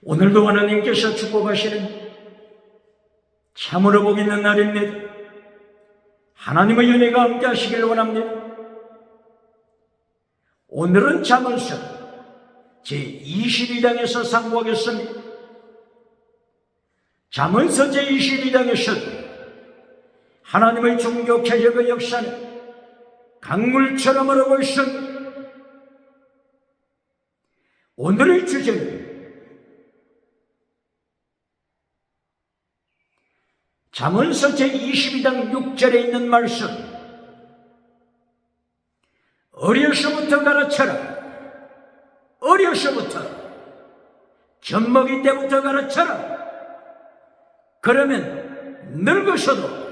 오늘도 하나님께서 축복하시는 참으로 복 있는 날입니다. 하나님의 은혜가 함께 하시길 원합니다. 오늘은 잠언서 제22장에서 상고하겠습니다. 잠언서 제22장에서 하나님의 종교 개혁의 역사는 강물처럼 흐르고 있습니다. 오늘의 주제는 잠언서 제22장 6절에 있는 말씀, 어려서부터 가르쳐라. 어려서부터, 젖먹이 때부터 가르쳐라. 그러면 늙어서도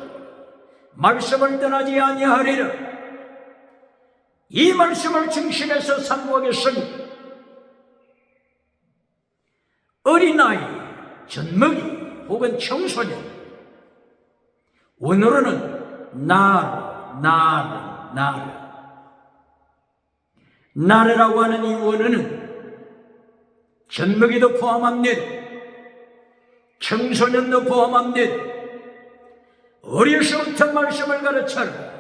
말씀을 떠나지 아니하리라. 이 말씀을 중심해서 상고하겠습니다. 어린아이, 젖먹이 혹은 청소년, 원어로는 나르라고 하는 이 원어는 젖먹이도 포함합니다. 청소년도 포함합니다. 어려서부터 말씀을 가르쳐라.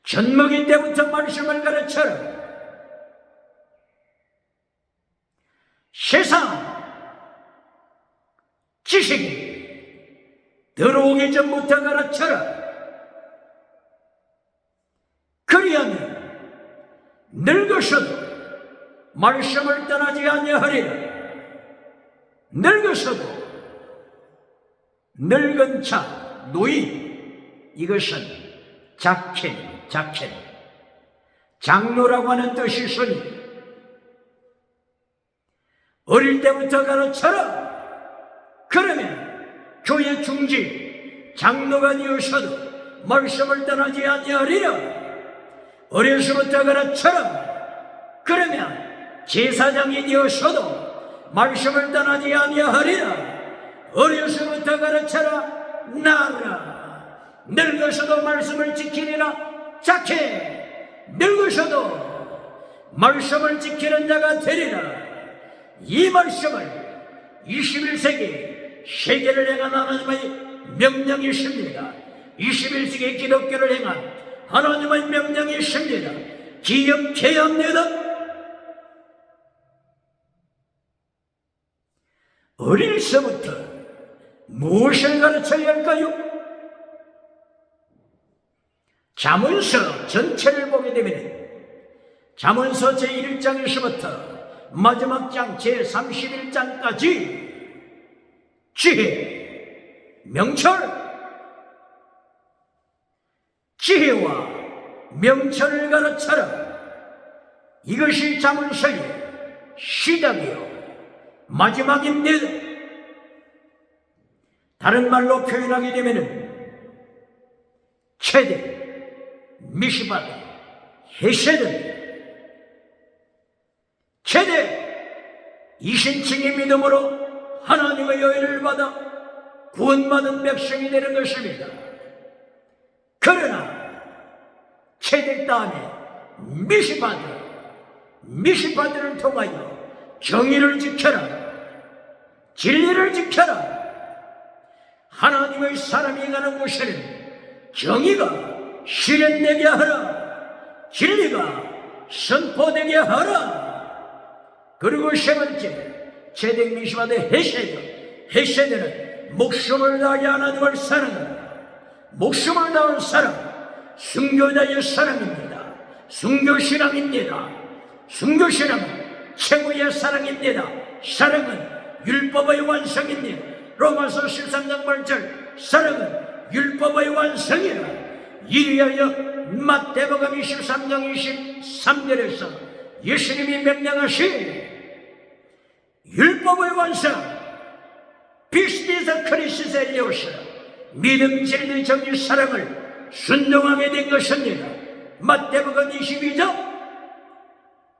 젖먹이 때부터 말씀을 가르쳐라. 세상 지식이 들어오기 전부터 가르쳐라. 그리하면 늙어서도 말씀을 떠나지 아니하리라. 늙어서도 늙은 자, 노인, 이것은 작켄, 장로라고 하는 뜻이 있으니 어릴 때부터 가르쳐라. 그러면 교회 중지, 장로가 되어서도 말씀을 떠나지 아니하리라. 어려서부터 가르쳐라. 그러면 제사장이 되어서도 말씀을 떠나지 아니하리라. 어려서부터 가르쳐라. 나라. 늙어서도 말씀을 지키리라. 작게. 늙어서도 말씀을 지키는 자가 되리라. 이 말씀을 21세기 세계를 향한 하나님의 명령이 있습니다. 21세기 기독교를 향한 하나님의 명령이 있습니다. 기억해야 합니다. 어릴서부터 무엇을 가르쳐야 할까요? 잠언서 전체를 보게 되면 잠언서 제1장에서부터 마지막 장 제31장까지 지혜, 명철, 지혜와 명철을 가르쳐라. 이것이 잠언서의 시작이요 마지막입니다. 다른 말로 표현하게 되면 최대, 미시바다, 헤세드, 최대, 이신층의 믿음으로 하나님의 여인을 받아 구원받은 백성이 되는 것입니다. 그러나 최대 다음에 미시바드를 통하여 정의를 지켜라. 진리를 지켜라. 하나님의 사람이 가는 곳에는 정의가 실현되게 하라. 진리가 선포되게 하라. 그리고 세 번째, 최대 미시바드 헤세드는 목숨을 다하여 하나님을 사랑하라. 목숨을 다한 사랑, 순교자의 사랑입니다. 순교신앙입니다. 순교신앙은 최고의 사랑입니다. 사랑은 율법의 완성입니다. 로마서 13장 8절, 사랑은 율법의 완성이라. 이리하여 마태복음 23장 23절에서 예수님이 명령하신 율법의 완성, 피스티에서 크리스스 엘리오스, 믿음, 진리, 정의, 사랑을 순종하게 된 것입니다. 마태복음 22장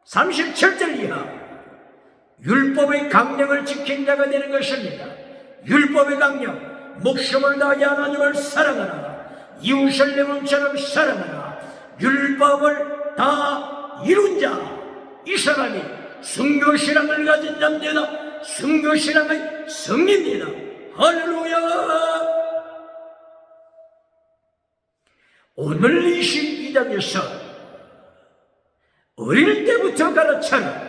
37절 이하, 율법의 강령을 지킨 자가 되는 것입니다. 율법의 강령, 목숨을 다하여 하나님을 사랑하라. 이웃을 내 몸처럼 사랑하라. 율법을 다 이룬 자, 이 사람이 순교신앙을 가진 자입니다. 순교신앙의 성리입니다. 할렐루야. 오늘 22장에서 어릴 때부터 가르쳐라.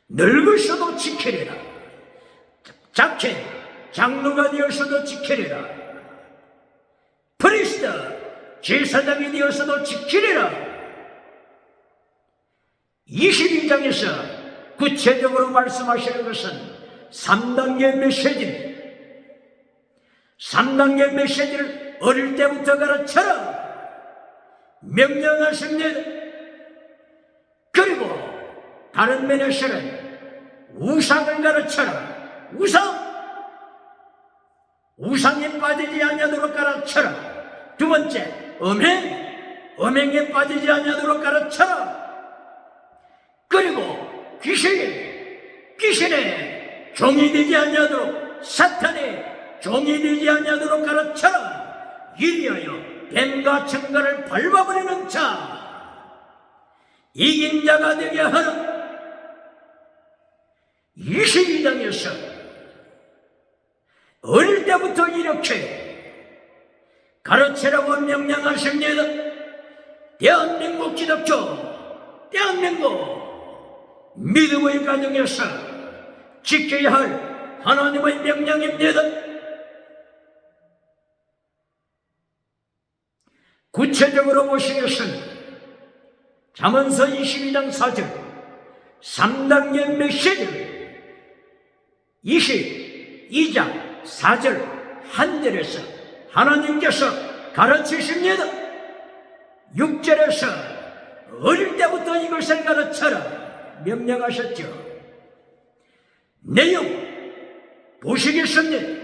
늙으셔도 지키리라. 자켓 장로가 되어서도 지키리라. 프리스트 제사장이 되어서도 지키리라. 22장에서 구체적으로 말씀하시는 것은 3단계 메시지입니다. 3단계 메시지를 어릴 때부터 가르쳐라 명령하십니다. 그리고 다른 면에서는 우상을 가르쳐라. 우상에 빠지지 아니하도록 가르쳐라. 두 번째, 음행에 빠지지 아니하도록 가르쳐라. 그리고 귀신의 종이 되지 아니하도록, 사탄의 종이 되지 아니하도록 가르쳐라. 이리하여 뱀과 청가를 밟아버리는 자, 이긴 자가 되게 하는 22장에서 어릴 때부터 이렇게 가르치라고 명령하십니다. 대한민국 기독교, 대한민국 믿음의 가정에서 지켜야 할 하나님의 명령입니다. 구체적으로 보시겠습니다. 잠언서 22장 4절 3단계 메시지를 22장 4절 한 절에서 하나님께서 가르치십니다. 6절에서 어릴 때부터 이것을 가르쳐라 명령하셨죠. 내용 보시겠습니다.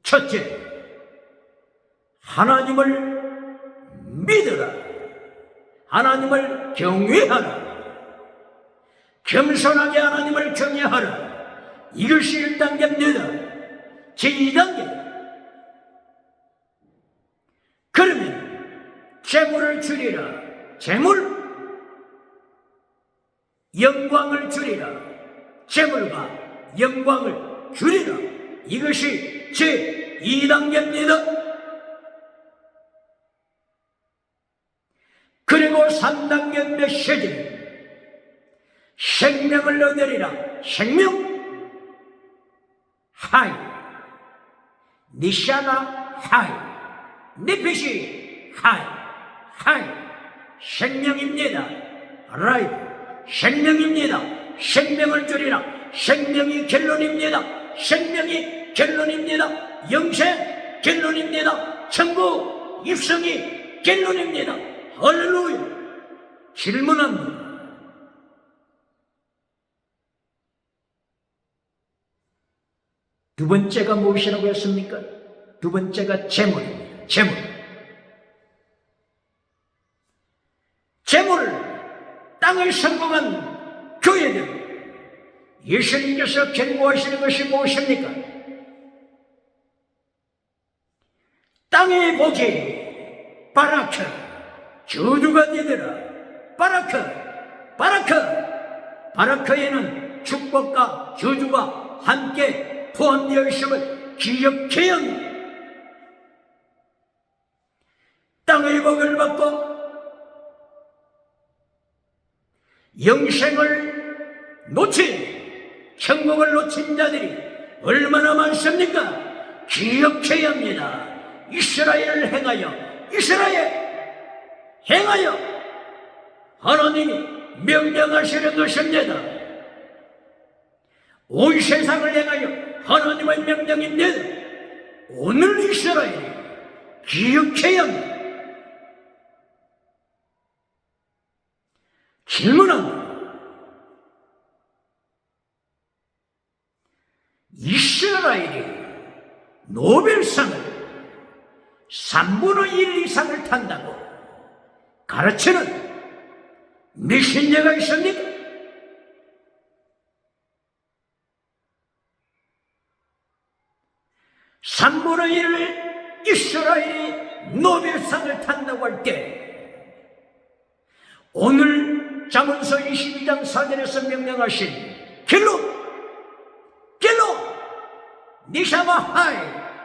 첫째, 하나님을 믿으라. 하나님을 경외하라. 겸손하게 하나님을 경외하라. 이것이 1단계입니다. 제2단계. 그러면 재물을 줄이라. 재물, 영광을 줄이라. 재물과 영광을 줄이라. 이것이 제2단계입니다. 그리고 3단계 메시지는 생명을 얻으리라. 생명, 하이, 니샤나 하이, 니피시 하이, 생명입니다. 라이프, 생명입니다. 생명을 줄이라. 생명이 결론입니다. 생명이 결론입니다. 영생 결론입니다. 천국 입성이 결론입니다. 할렐루야. 질문합니다. 두 번째가 무엇이라고 했습니까? 두 번째가 재물입니다. 재물, 땅을 성공한 교회들, 예수님께서 경고하시는 것이 무엇입니까? 땅의 복이 바라크, 저주가 되더라. 바라크에는 축복과 저주가 함께 포함되어 있음을 기억해야 합니다. 땅의 복을 받고 영생을 놓친, 천국을 놓친 자들이 얼마나 많습니까? 기억해야 합니다. 이스라엘 행하여 하나님이 명령하시는 것입니다. 온 세상을 행하여 하나님의 명령입니다. 오늘 이스라엘이 기억해야 합니다. 질문합니다. 이스라엘이 노벨상을 3분의 1 이상을 탄다고 가르치는 메신저가 있습니까? 삼분의 1 이스라엘이 노벨상을 탄다고 할 때 오늘 잠언서 22장 4절에서 명령하신 결론 니샤마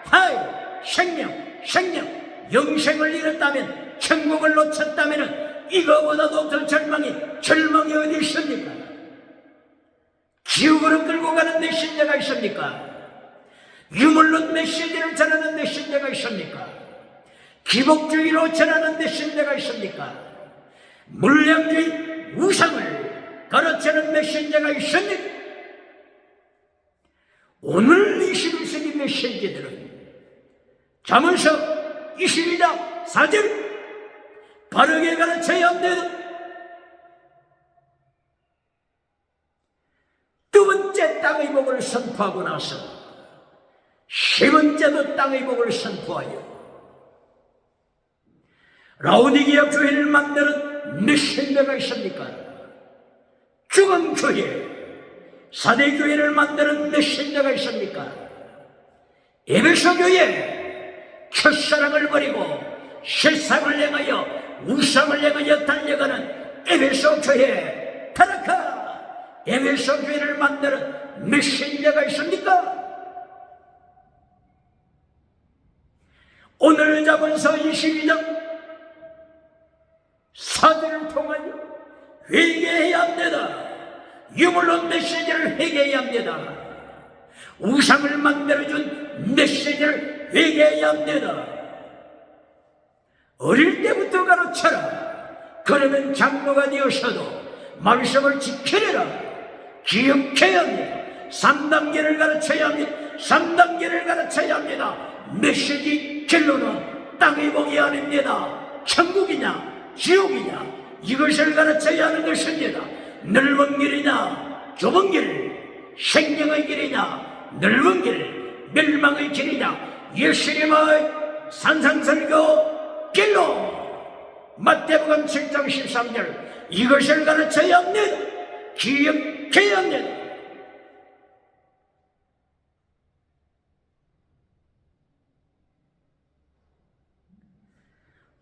하이 생명 영생을 잃었다면, 천국을 놓쳤다면 이거보다도 더 절망이 어디 있습니까? 지옥으로 끌고 가는 메신저가 있습니까? 유물론 메시지를 전하는 메신저가 있습니까? 기복주의로 전하는 메신저가 있습니까? 물량주의 우상을 가르치는 메신저가 있습니까? 오늘 21세기 메신저들은 잠언서 22장 4절 바르게 가르쳐야 합니다. 두 번째 땅의 복을 선포하고 나서 세 번째도 땅의 복을 선포하여 라오디게아 교회를 만드는 메신저가 있습니까? 죽은 교회, 사대 교회를 만드는 메신저가 있습니까? 에베소 교회, 첫사랑을 버리고 세상을 향하여 우상을 향하여 달려가는 에베소 교회, 타락하 에베소 교회를 만드는 메신저가 있습니까? 오늘 잠언서 22장 4절을 통하여 회개해야 합니다. 유물론 메시지를 회개해야 합니다. 우상을 만들어준 메시지를 회개해야 합니다. 어릴 때부터 가르쳐라. 그러면 장로가 되어서도 말씀을 지키리라. 기억해야 합니다. 3단계를 가르쳐야 합니다. 3단계를 가르쳐야 합니다. 메시지 결론은 땅의 복이 아닙니다. 천국이냐 지옥이냐 이것을 가르쳐야 하는 것입니다. 넓은 길이냐 좁은 길, 생명의 길이냐 넓은 길, 멸망의 길이냐 예수님의 산상설교 길로 마태복음 7장 13절 이것을 가르쳐야 합니다. 기억해야 합니다.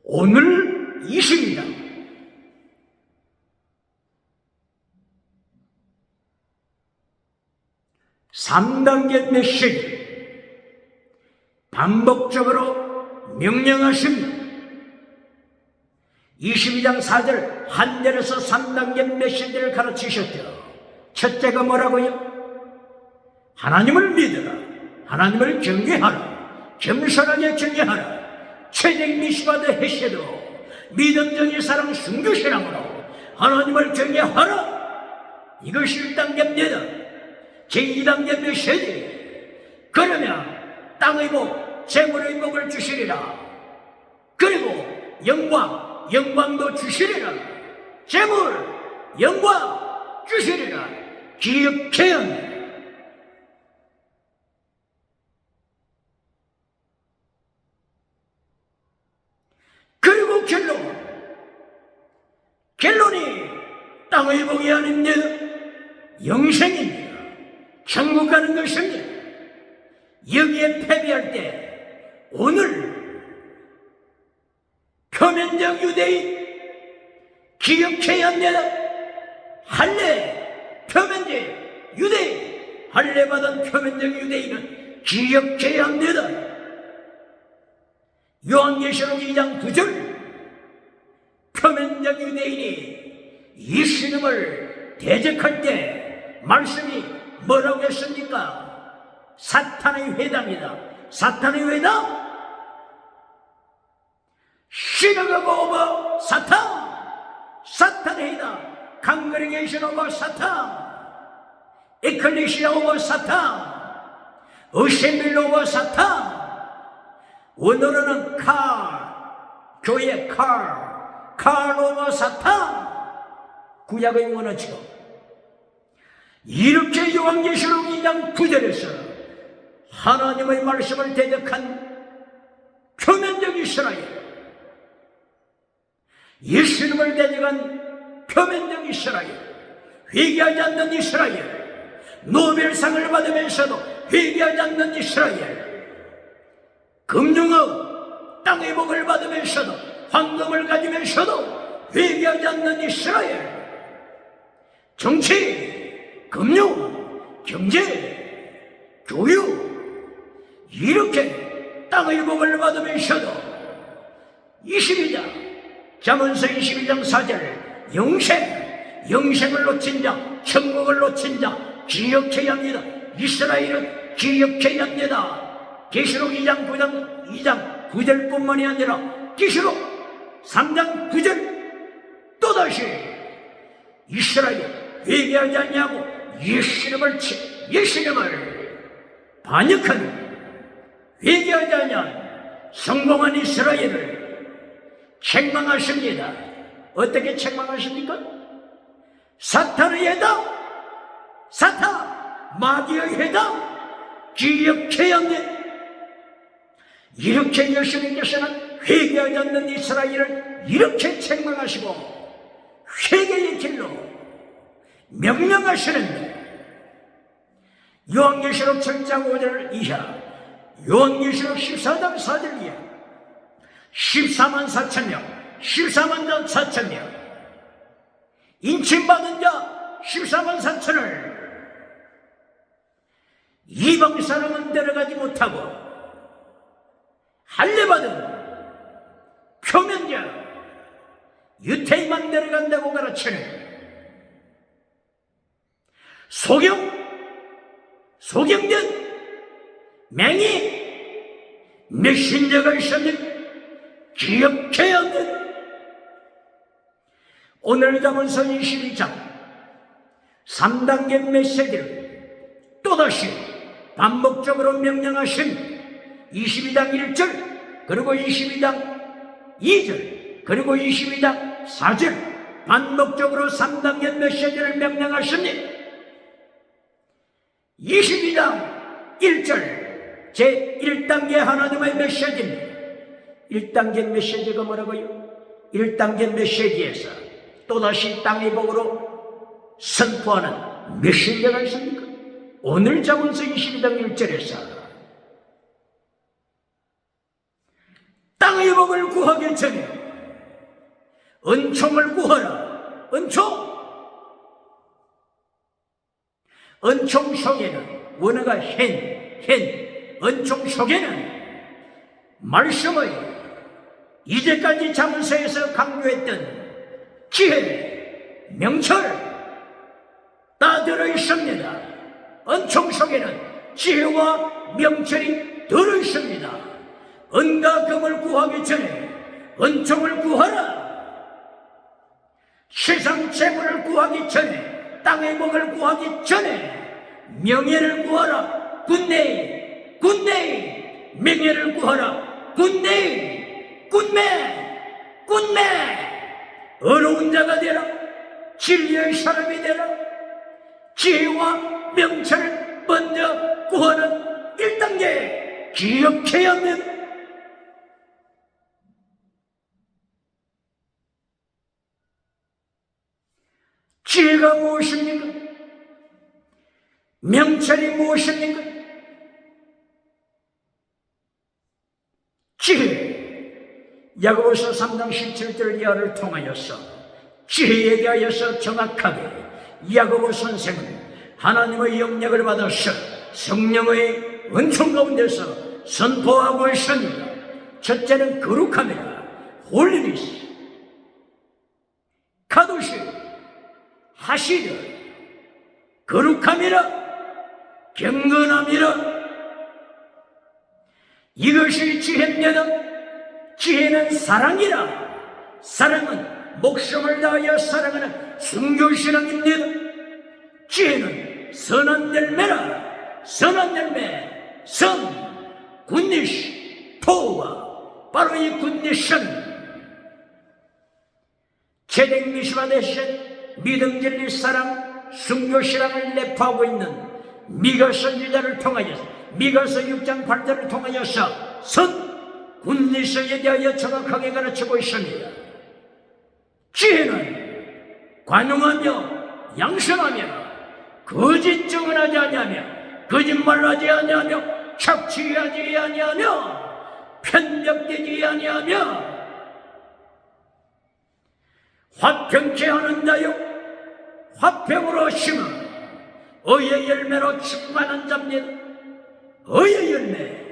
오늘 20장 3단계 메시지 반복적으로 명령하십니다. 22장 4절 한 절에서 3단계 메시지를 가르치셨죠. 첫째가 뭐라고요? 하나님을 믿어라. 하나님을 경외하라. 겸손하게 경외하라. 최적 미시바드 해시도 믿음정의 사랑 순교신앙으로 하나님을 경외하라. 이것이 1단계입니다. 제2단계 메시지 그러면 땅의 복, 재물의 복을 주시리라. 그리고 영광도 주시리라. 재물, 영광 주시리라. 기억해야 합니다. 그리고 결론이 땅의 복이 아닙니다. 영생입니다. 천국 가는 것입니다. 여기에 패배할 때 오늘 표면적 유대인 기억해야 합니다. 할례 표면적 유대인, 할례 받은 표면적 유대인은 기억해야 합니다. 요한계시록 2장 9절 표면적 유대인이 예수님을 대적할 때 말씀이 뭐라고 했습니까? 사탄의 회당이다. 사탄의 회당? 시너거브 오버 사탄, 사탄의 회당, 컨그레게이션 오버 사탄, 에클레시아 오버 사탄, 어셈블리 오버 사탄. 원어로는 교회 칼 오버 사탄, 구약의 원어죠. 이렇게 요한계시록 2장 9절에서 하나님의 말씀을 대적한 표면적 이스라엘, 예수님을 대적한 표면적 이스라엘, 회개하지 않는 이스라엘, 노벨상을 받으면서도 회개하지 않는 이스라엘, 금융업 땅의 복을 받으면서도 황금을 가지면서도 회개하지 않는 이스라엘, 정치, 금융, 경제, 교육, 이렇게 땅의 복을 받으면서도 22장 잠언서 22장 4절 영생을 놓친 자, 천국을 놓친 자 기억해야 합니다. 이스라엘은 기억해야 합니다. 계시록 2장 9절뿐만이 아니라 계시록 3장 9절 또다시 이스라엘 회개하지 않냐고 예수님을 반역하는, 회개하지 않냐 성공한 이스라엘을 책망하십니다. 어떻게 책망하십니까? 사탄의 해당, 마귀의 해당 기억해야 합니다. 이렇게 예수님께서는 회개하지 않는 이스라엘을 이렇게 책망하시고 회개의 길로 명령하시는데, 요한계시록 7장 5절 이하, 요한계시록 14장 4절 이하 14만 4천 명, 14만 4천 명 인침받은 자 14만 4천을 이방 사람은 데려가지 못하고 할례받은 표면자 유태인만 데려간다고 가르치는 소경된 맹이 메신저가 있었는데 기억해야 합니다. 오늘 잠언서 22장 3단계 메시지를 또다시 반복적으로 명령하신 22장 1절 그리고 22장 2절 그리고 22장 4절 반복적으로 3단계 메시지를 명령하십니다. 22장 1절 제1단계 하나님의 메시지입니다. 1단계 메시지가 뭐라고요? 1단계 메시지에서 또다시 땅의 복으로 선포하는 메시지가 있습니까? 오늘 잠언서 22장 1절에서 땅의 복을 구하기 전에 은총을 구하라. 은총 속에는 원어가 은총 속에는 말씀의 이제까지 잠언서에서 강조했던 지혜, 명철 다 들어있습니다. 은총 속에는 지혜와 명철이 들어있습니다. 은과 금을 구하기 전에 은총을 구하라. 세상 재물을 구하기 전에, 땅의 복을 구하기 전에 명예를 구하라. 굿네이 명예를 구하라. 굿네이 어려운 자가 되라. 진리의 사람이 되라. 지혜와 명철을 먼저 구하는 1단계 기억해야 합니다. 지혜가 무엇입니까? 명철이 무엇입니까? 지혜, 야고보서 3장 17절 이하를 통하여서 지혜에 대하여서 정확하게 야고보 선생은 하나님의 영역을 받아서 성령의 은총 가운데서 선포하고 있습니다. 첫째는 거룩함이라, 홀리니스, 카도시, 하시르, 거룩함이라, 경건함이라. 이것이 지혜입니다. 지혜는 사랑이라. 사랑은 목숨을 다하여 사랑하는 순교신앙입니다. 지혜는 선한 열매라. 선한 열매, 굿니시, 토우가 바로 이 굿니시는 제대 미시바 대신 믿음, 진리, 사랑, 순교신앙을 내포하고 있는 미가 선지자를 통하여서, 미가서 6장 8절을 통하여서 굿니스에 대하여 정확하게 가르치고 있습니다. 지혜는 관용하며 양성하며 거짓 증언하지 아니하며 거짓말하지 아니하며 착취하지 아니하며 편협되지 아니하며 화평케 하는 자요 화평으로 심어 의의 열매로 충만한 자입니다. 의의 열매,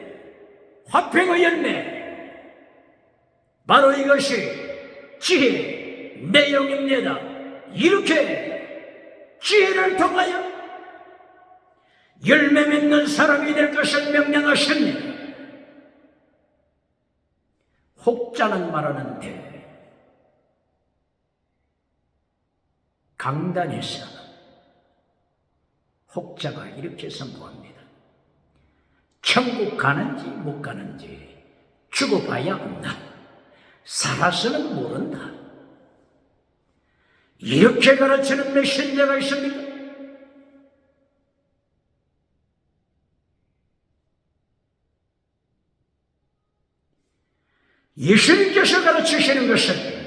화평의 열매, 바로 이것이 지혜 내용입니다. 이렇게 지혜를 통하여 열매 맺는 사람이 될 것을 명령하십니다. 혹자는 말하는데 강단에서 혹자가 이렇게 선포합니다. 천국 가는지 못 가는지 죽어봐야 한다. 살아서는 모른다. 이렇게 가르치는 메신저가 있습니까? 예수님께서 가르치시는 것은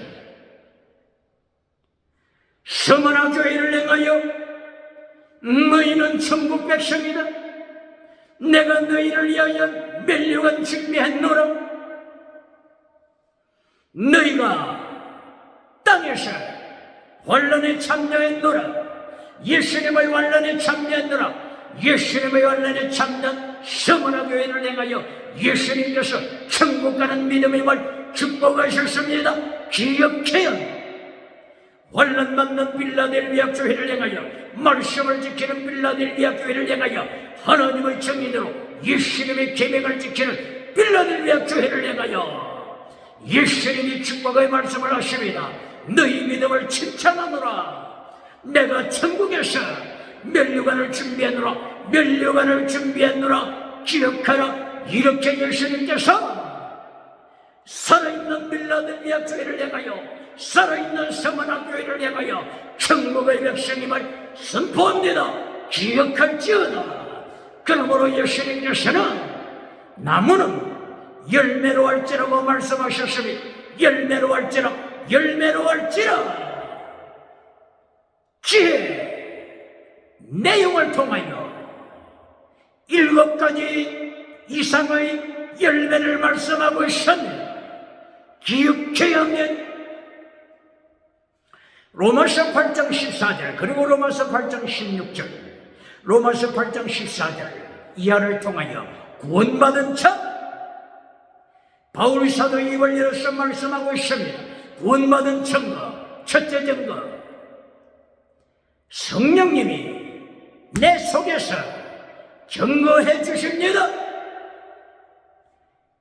서머나 교회를 행하여 너희는 천국 백성이다. 내가 너희를 위하여 멸류관 준비했노라. 너희가 땅에서 환난에 참여했노라. 예수님의 환난에 참여했노라. 예수님의 환난에 참여한 서머나 교회를 행하여 예수님께서 천국 가는 믿음임을 축복하셨습니다. 기억해야 환난 받는 빌라델비아 교회를 향하여 말씀을 지키는 빌라델비아 교회를 향하여 하나님의 정인으로 예수님의 계명을 지키는 빌라델비아 교회를 향하여 예수님이 축복의 말씀을 하십니다. 너희 믿음을 칭찬하노라. 내가 천국에서 멸류관을 준비하노라. 멸류관을 준비하노라. 기억하라. 이렇게 예수님께서 살아있는 빌라델비아 교회를 향하여 살아있는 서머나 교회를 향하여 천국의 백성임을 선포합니다. 기억할지어다. 그러므로 예수님께서는 나무는 열매로 할지라고 말씀하셨으니 열매로 할지라 열매로 할지라 지혜 내용을 통하여 7가지 이상의 열매를 말씀하고 있습니다. 기억해야 하면 로마서 8장 14절 그리고 로마서 8장 16절 로마서 8장 14절 이하를 통하여 구원받은 자 바울 사도 입을 열어서 말씀하고 있습니다. 구원받은 증거 첫째 증거 성령님이 내 속에서 증거해 주십니다.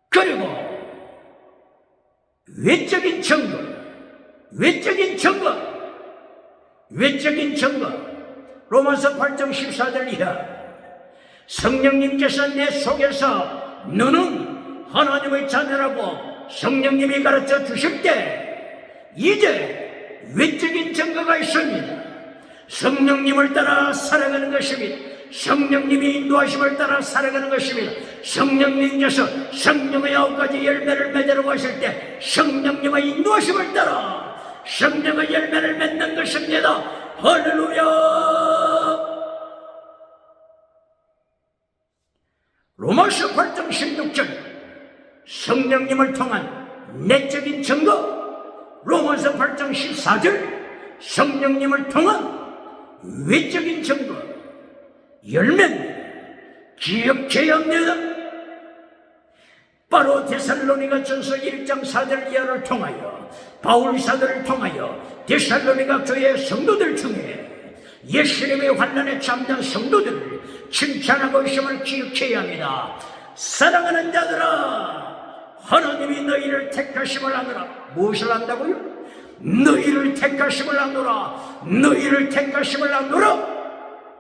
그리고 외적인 증거 외적인 증거 로마서 8장 14절 이하 성령님께서 내 속에서 너는 하나님의 자녀라고 성령님이 가르쳐 주실 때 이제 외적인 증거가 있습니다. 성령님을 따라 살아가는 것입니다. 성령님이 인도하심을 따라 살아가는 것입니다. 성령님께서 성령의 9가지 열매를 맺으라고 하실 때 성령님의 인도하심을 따라 성령의 열매를 맺는 것입니다. 할렐루야. 로마서 8장 16절 성령님을 통한 내적인 증거 로마서 8장 14절 성령님을 통한 외적인 증거 열매는 기억해야 합니다. 바로 데살로니가전서 1장 4절 이하를 통하여 바울 사도를 통하여 데살로니가 교회 성도들 중에 예수님의 환난에 참여한 성도들을 칭찬하고 있음을 기억해야 합니다. 사랑하는 자들아 하나님이 너희를 택하심을 하노라. 무엇을 한다고요? 너희를 택하심을 하노라. 너희를 택하심을 하노라.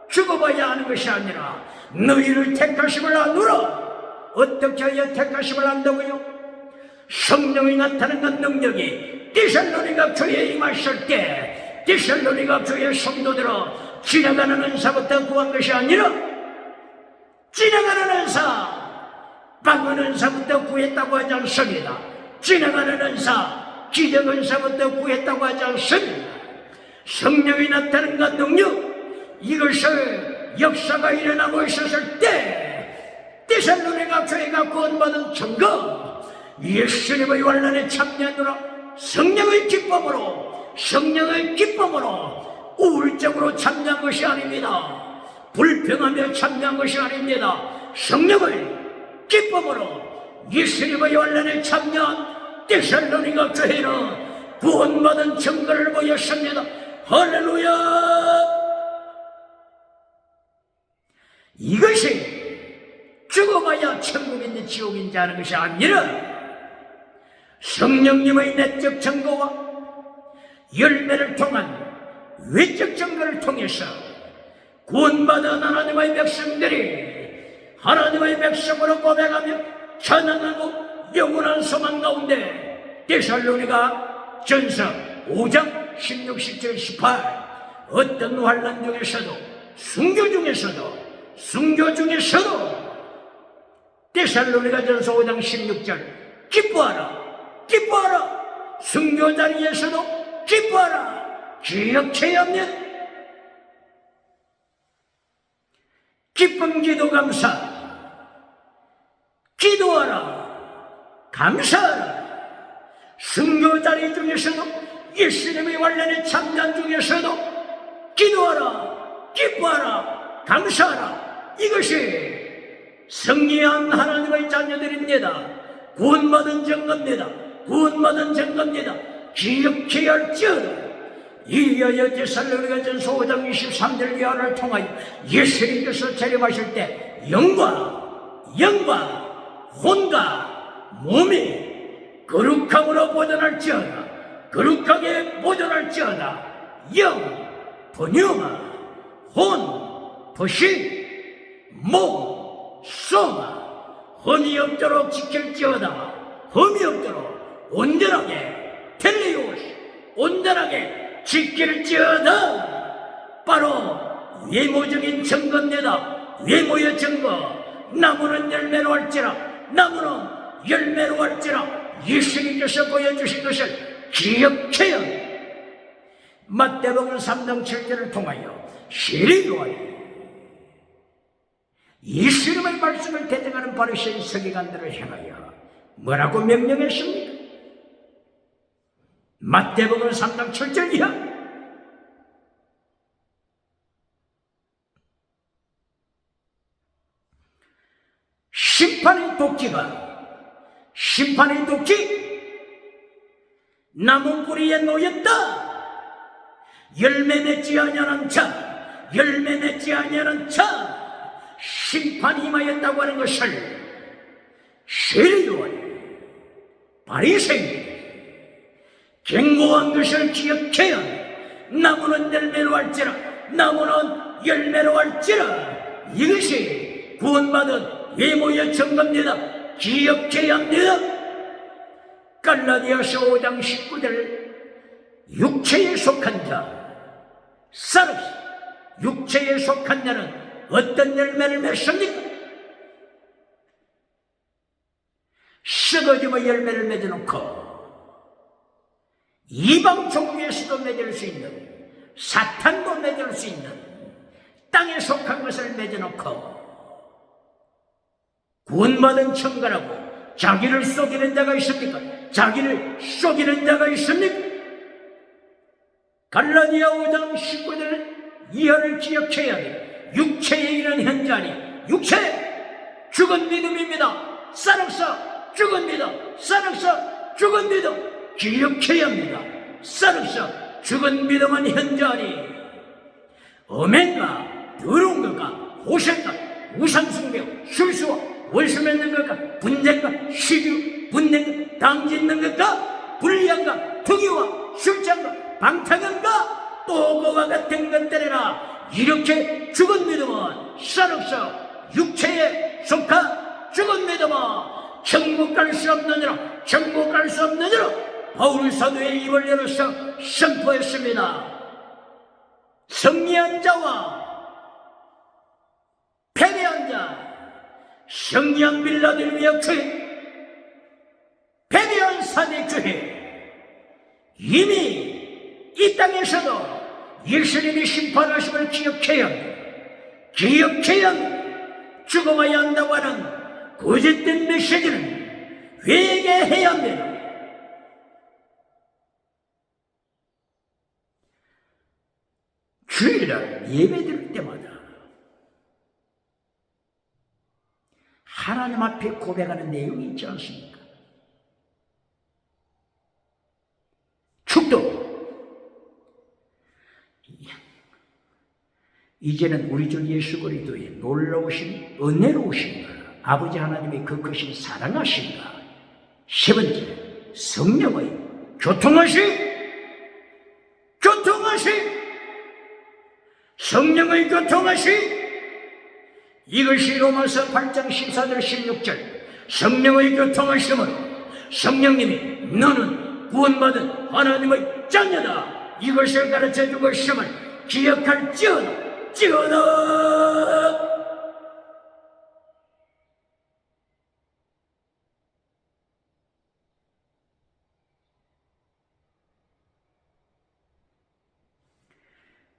죽어봐야 하는 것이 아니라 너희를 택하심을 하노라. 어떻게 하여 택하심을 한다고요? 성령이 나타나는 능력이 데살로니가 교회에 임하실 때 데살로니가 교회 성도들은 지나가는 은사부터 구한 것이 아니라 지나가는 은사 방언 은사부터 구했다고 하지 않습니다. 지나가는 은사 기적 은사부터 구했다고 하지 않습니다. 성령이 나타나는 그 능력 이것을 역사가 일어나고 있었을 때 데살로니가 교회가 구원받은 증거 예수님의 환난에 참여하노라. 성령의 기쁨으로 성령의 기쁨으로 우울적으로 참여한 것이 아닙니다. 불평하며 참여한 것이 아닙니다. 성령의 기쁨으로 예수님의 환란에 참여한 데살로니가 교회는 구원받은 증거를 보였습니다. 할렐루야! 이것이 죽어봐야 천국인지 지옥인지 하는 것이 아니라 성령님의 내적 증거와 열매를 통한 외적 증거를 통해서 구원받은 하나님의 백성들이 하나님의 백성으로 고백하며 찬양하고 영원한 소망 가운데 데살로니가 전서 5장 16, 17, 18 어떤 환난 중에서도 순교 중에서도 데살로니가 전서 5장 16절 기뻐하라 순교 자리에서도 기뻐하라 기억해야 합니다. 기쁨 기도 감사 기도하라 감사하라 순교 자리 중에서도 예수님의 환난에 참여한 중에서도 기도하라 기뻐하라 감사하라 이것이 승리한 하나님의 자녀들입니다. 구원받은 증거입니다. 기억해야 할지어다. 이어여 데살로니가 전서 5장 23절 이하를 통하여 예수님께서 재림하실 때 영과 혼과 몸이 거룩함으로 거룩하게 보존할지어다. 영, 번영아, 혼, 도시, 몸, 소마, 험이 없도록 지킬지어다. 험이 없도록 온전하게 텔레오스 온전하게 지킬지어다. 바로 외모적인 증거입니다. 외모의 증거. 나무는 열매로 할지라 예수님께서 보여주신 것을 기억해야 합니다. 마태복음 3장 7절을 통하여 시리요하니 예수님의 말씀을 대적하는 바리새인 서기관들을 향하여 뭐라고 명령했습니까? 마태복음 3장 7절 이하 심판의 도끼 나무 뿌리에 놓였다. 열매 맺지 아니하는 자 심판이 임하였다고 하는 것을 세리요하니 바리새인들이 경고한 것을 기억해야 나무는 열매로 할지라 이것이 구원받은 외모의 증거입니다. 기억해야 합니다. 갈라디아서 5장 19절 육체에 속한 자 사르스 육체에 속한 자는 어떤 열매를 맺습니까? 썩어지면 열매를 맺어놓고 이방 종교에서도 맺을 수 있는 사탄도 맺을 수 있는 땅에 속한 것을 맺어놓고 구원받은 청가라고 자기를 속이는 자가 있습니까? 갈라디아 5장 19절 이하를 기억해야 돼. 육체에 이른 현자니 육체 죽은 믿음입니다. 싸륵서 죽은 믿음 기억해야 합니다. 싸륵서 죽은 믿음은 현자니 어맨가 더러운 것과 호색과 우상숭배 술수와 원수 맺는 것과 분쟁과 시기 분쟁과 당짓는 것과 불리함과 투기와 술장과 방탕함과 또 그와 같은 것들이라 이렇게 죽은 믿음은 싸륵서 육체에 속한 죽은 믿음은 천국 갈 수 없느니라 바울 사도의 입을 열어서 선포했습니다. 승리한 자와 패배한 자 승리한 빌라델비아 교회 패배한 사대 교회 이미 이 땅에서도 예수님이 심판하심을 기억해야 합니다. 죽어가야 한다고 하는 거짓된 메시지는 회개해야 합니다. 주일날 예배드릴 때마다 하나님 앞에 고백하는 내용이 있지 않습니까? 축도. 이제는 우리 주 예수 그리스도의 놀라우신 은혜로우신가, 아버지 하나님의 그 크신 사랑하신가, 세 번째 성령의 교통하심, 성령의 교통하심. 이것이 로마서 8장 14절 16절 성령의 교통하심은 성령님이 너는 구원받은 하나님의 자녀다 이것을 가르쳐주고 있음을 기억할지어다.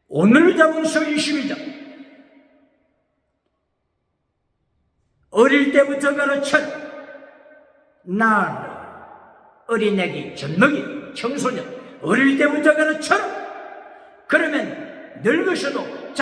오늘 잡은서 22장 어릴 때부터 가르쳐 나 어린애기, 젖먹이, 청소년 어릴 때부터 가르쳐라. 그러면 늙으셔도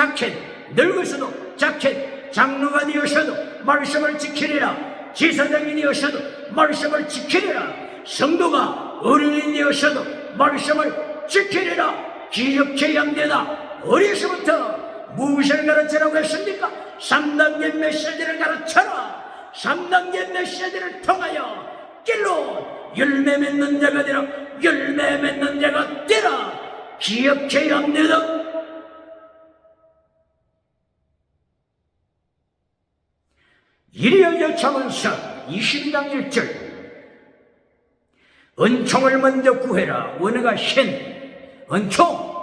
장로가 되어서도 말씀을 지키리라. 제사장이 되어서도 말씀을 지키리라. 성도가 어른이 되어서도 말씀을 지키리라. 기억해야 합니다. 어려서부터 무엇을 가르치라고 했습니까? 3단계 메시지를 가르쳐라. 3단계 메시지를 통하여 길로 열매 맺는 자가 되라. 열매 맺는 자가 되라. 기억해야 합니다. 이리하여 잠언서 22장 1절 은총을 먼저 구해라. 원어가 신, 은총,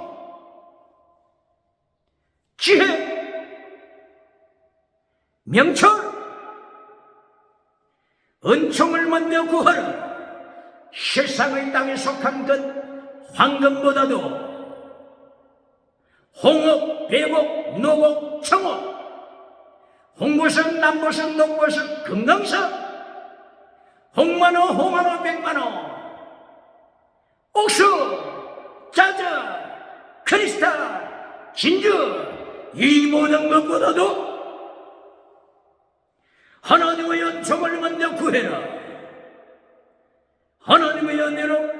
지혜, 명철. 은총을 먼저 구하라. 세상의 땅에 속한 것 황금보다도 홍옥, 백옥, 노옥, 청옥, 홍보석, 남보석, 녹보석, 금강석, 홍만호, 홍만호, 백만호, 옥수, 자저, 크리스탈, 진주, 이 모든 것보다도 하나님의 은총을 먼저 구해라. 하나님의 은혜로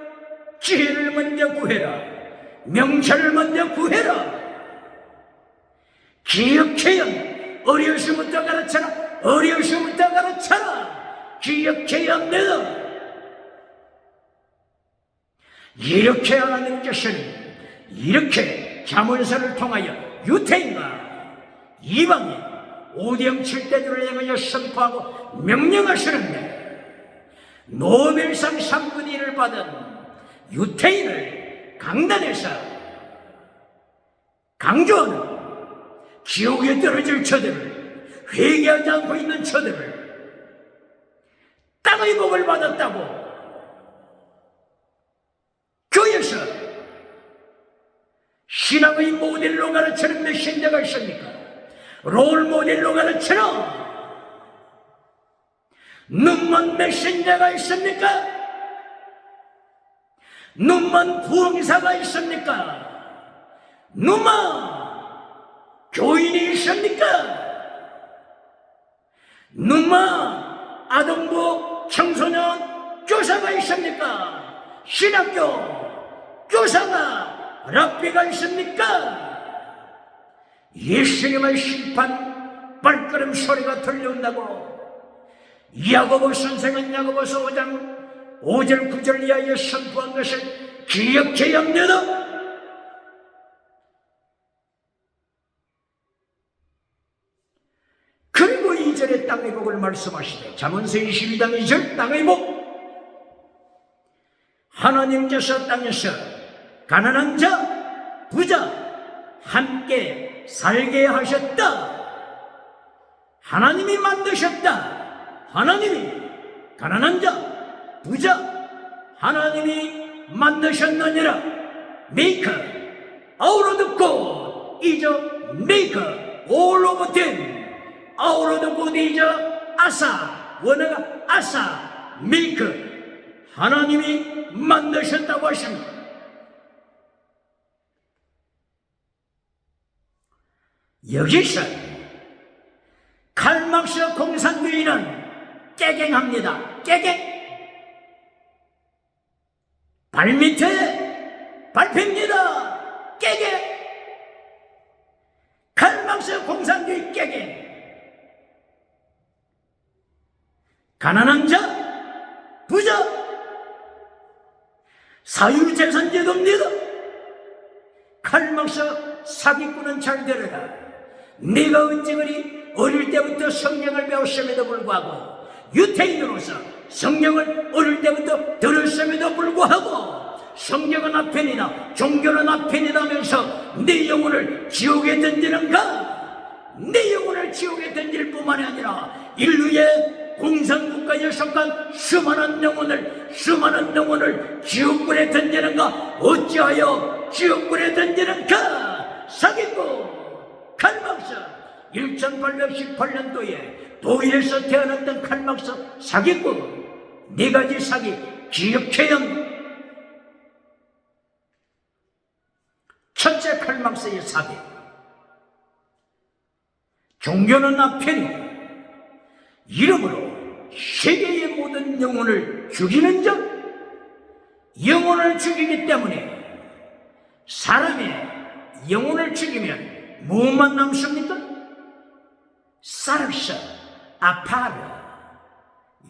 지혜를 먼저 구해라. 명철을 먼저 구해라. 기억해야 어려서부터 가르쳐라. 어려서부터 가르쳐라. 기억해야 합니다. 이렇게 하나님께서는 이렇게 잠언서를 통하여 유태인과 이방인 오대영 7대들을 향하여 선포하고 명령하시는데 노벨상 3분의 1을 받은 유태인을 강단에서 강조하는 지옥에 떨어질 저들을, 회개하지 않고 있는 저들을 땅의 복을 받았다고 교회에서 신앙의 모델로 가르치는 메신저가 있습니까? 롤 모델로 가르치는 눈먼 메신저가 있습니까? 눈먼 부흥사가 있습니까? 눈먼 교인이 있습니까? 눈먼 아동부 청소년 교사가 있습니까? 신학교 교사가 랍비가 있습니까? 예수님의 심판 발걸음 소리가 들려온다고 야고보 선생은 야고보서 5장 5절 9절 이하에 선포한 것을 기억해야 합니다. 그리고 2절에 땅의 복을 말씀하시되 잠언서 22장 2절 땅의 복 하나님께서 땅에서 가난한 자 부자 함께 살게 하셨다. 하나님이 만드셨다. 하나님이 가난한 자 부자 하나님이 만드셨느니라. Make out of the good is make all of them. Out of the good is 아사. 원어가 아사. Make 하나님이 만드셨다고 하십니다. 여기서 칼막스 공산주의는 깨갱합니다. 깨갱. 발밑에 밟힙니다. 깨갱. 칼막스 공산주의 깨갱. 가난한 자, 부자, 사유재산제도입니다. 칼막스 사기꾼은 잘 들어라. 네가 어찌 그리 어릴 때부터 성경을 배웠음에도 불구하고, 유태인으로서 성경을 어릴 때부터 들었음에도 불구하고 성경은 앞편이다, 종교는 앞편이다 하면서 네 영혼을 지옥에 던지는가? 네 영혼을 지옥에 던질 뿐만이 아니라 인류의 공산국가에 속한 수많은 영혼을 지옥불에 던지는가? 어찌하여 지옥불에 던지는가? 사기꾼 칼막스 1818년도에 독일에서 태어났던 칼막스 사기꾼 네 가지 사기 기억해요. 첫째, 칼막스의 사기. 종교는 앞편이고 이름으로 세계의 모든 영혼을 죽이는 자, 영혼을 죽이기 때문에 사람의 영혼을 죽이면 무엇만 남습니까? 사르스, 아파르,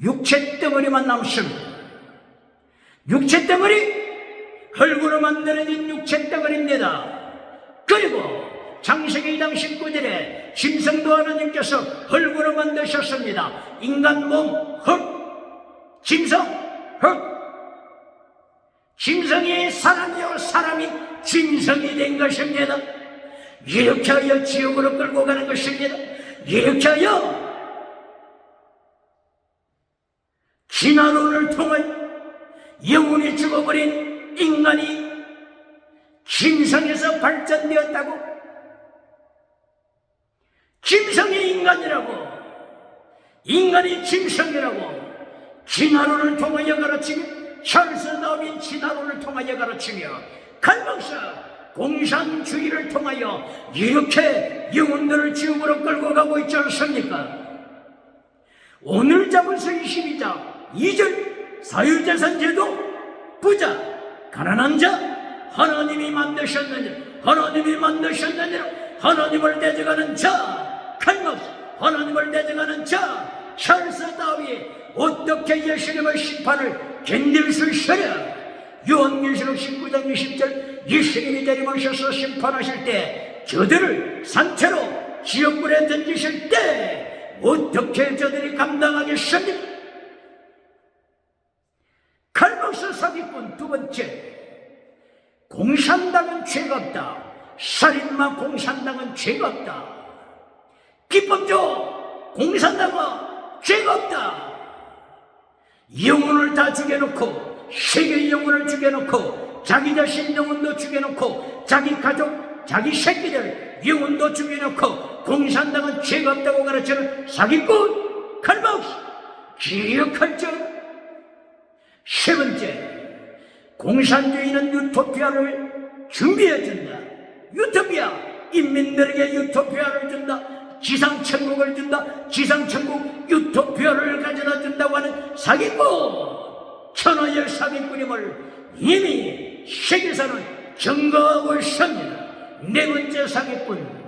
육체 덩어리만 남습니다. 육체 덩어리, 흙으로 만들어진 육체 덩어리입니다. 그리고 창세기 2장 19절에 짐승도 하나님께서 흙으로 만드셨습니다. 인간 몸, 흙, 짐승, 흙. 짐승이 사람이요, 사람이 짐승이 된 것입니다. 이렇게 하여 지옥으로 끌고 가는 것입니다. 이렇게 하여 진화론을 통해 영혼이 죽어버린 인간이 짐승에서 발전되었다고, 짐승이 인간이라고, 인간이 짐승이라고 진화론을 통하여 가르치며, 찰스 다윈 진화론을 통하여 가르치며, 칼막스 공산주의를 통하여 이렇게 영혼들을 지옥으로 끌고 가고 있지 않습니까? 오늘 자문서 22장 2절 사유재산제도, 부자, 가난한 자, 하나님이 만드셨느니라, 하나님이 만드셨느니라, 하나님을 대적하는 자, 칼막스, 하나님을 대적하는 자, 찰스 다윈이 어떻게 예수님의 심판을 견딜 수 있으랴? 요한계시록 19장 20절, 예수님이 내리셔서 심판하실 때 저들을 산채로 지옥불에 던지실 때 어떻게 저들이 감당하겠습니까? 칼막스 사기꾼 두 번째, 공산당은 죄가 없다. 살인마 공산당은 죄가 없다. 기쁨조 공산당은 죄가 없다. 영혼을 다 죽여놓고, 세계의 영혼을 죽여놓고, 자기 자신 영혼도 죽여놓고, 자기 가족, 자기 새끼들 영혼도 죽여놓고 공산당은 죄가 없다고 가르치는 사기꾼 칼막스 기억할 줄. 세 번째, 공산주의는 유토피아를 준비해준다. 유토피아, 인민들에게 유토피아를 준다. 지상천국을 준다. 지상천국 유토피아를 가져다 준다고 하는 사기꾼, 천하의 사기꾼임을 이미 세계사는 증거하고 있습니다. 네 번째 사기꾼,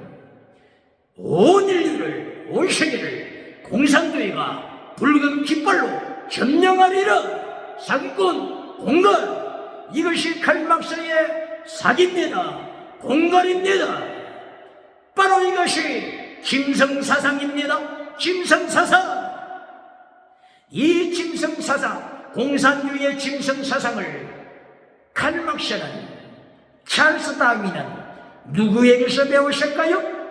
온 인류를, 온 세계를 공산주의가 붉은 깃발로 점령하리라. 사기꾼 공갈, 이것이 칼막스의 사기입니다. 공갈입니다. 바로 이것이 짐승사상입니다. 짐승사상. 이 짐승사상, 공산주의의 짐승사상을 칼막스는, 찰스 다윈은 누구에게서 배우셨을까요?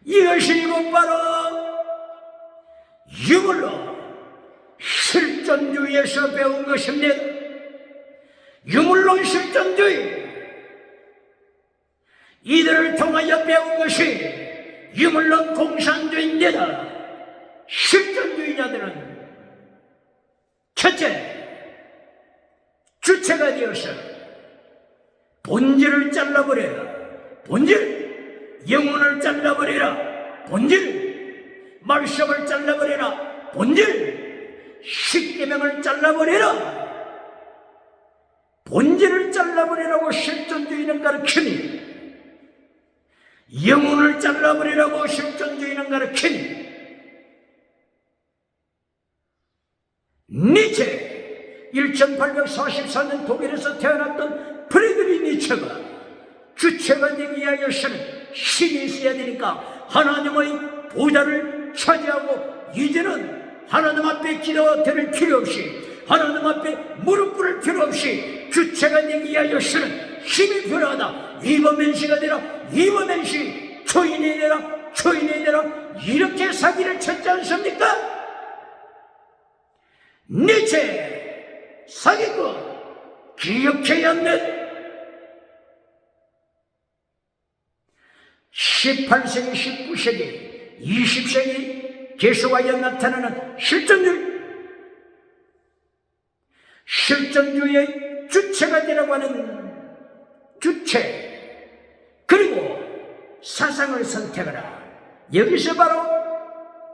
이것이 곧바로 유물로 실존주의에서 배운 것입니다. 유물론 실존주의, 이들을 통하여 배운 것이 유물론 공산주의입니다. 실존주의자들은 첫째, 주체가 되어서 본질을 잘라버려라. 본질, 영혼을 잘라버리라. 본질. 말씀을 잘라버리라. 본질. 십계명을 잘라버리라. 본질을 잘라버리라고 실존주의는 가르치니, 영혼을 잘라버리라고 실존주의는 가르치니, 니체, 1844년 독일에서 태어났던 프리드리 니체가 주체가 되기 위하여서는 신이 있어야 되니까 하나님의 보좌를 차지하고 이제는 하나님 앞에 기도드릴 필요 없이, 하나님 앞에 무릎 꿇을 필요 없이 주체가 되기 위하여서는 힘이 필요하다. 이범men씨가 되라. 이범men씨. 초인이 되라. 초인이 되라. 이렇게 사기를 쳤지 않습니까? 니체 사기꾼 기억해야 한다. 18세기, 19세기, 20세기 계속하여 나타나는 실존주의의 주체가 되라고 하는 주체, 그리고 사상을 선택하라. 여기서 바로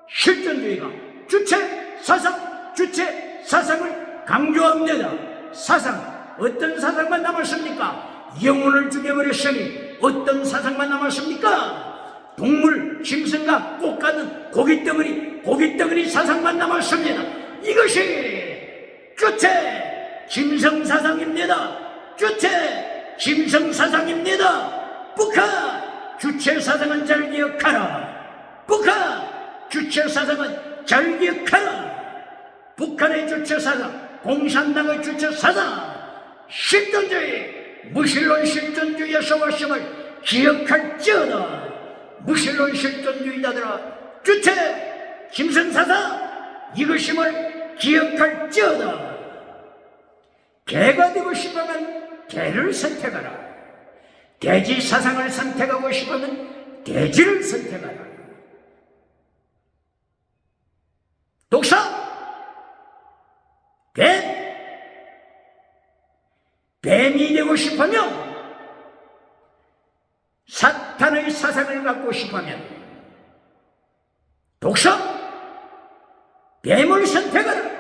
실존주의가 주체, 사상, 주체, 사상을 강조합니다. 사상, 어떤 사상만 남았습니까? 영혼을 죽여버렸으니 어떤 사상만 남았습니까? 동물, 짐승과 꽃가는 고깃덩어리 사상만 남았습니다. 이것이 주체, 짐승사상입니다. 주체, 짐승사상입니다. 북한, 주체사상은 잘 기억하라. 북한, 주체사상은 잘 기억하라. 북한의 주체사상, 공산당의 주체사상, 실존주의, 무신론 실존주의에서 왔음을 기억할지어다. 무신론 실존주의자들아, 주체, 짐승사상, 이것임을 기억할지어다. 개가 되고 싶으면 개를 선택하라. 돼지 사상을 선택하고 싶으면 돼지를 선택하라. 독사, 뱀이 되고 싶으면, 사탄의 사상을 갖고 싶으면 독사, 뱀을 선택하라.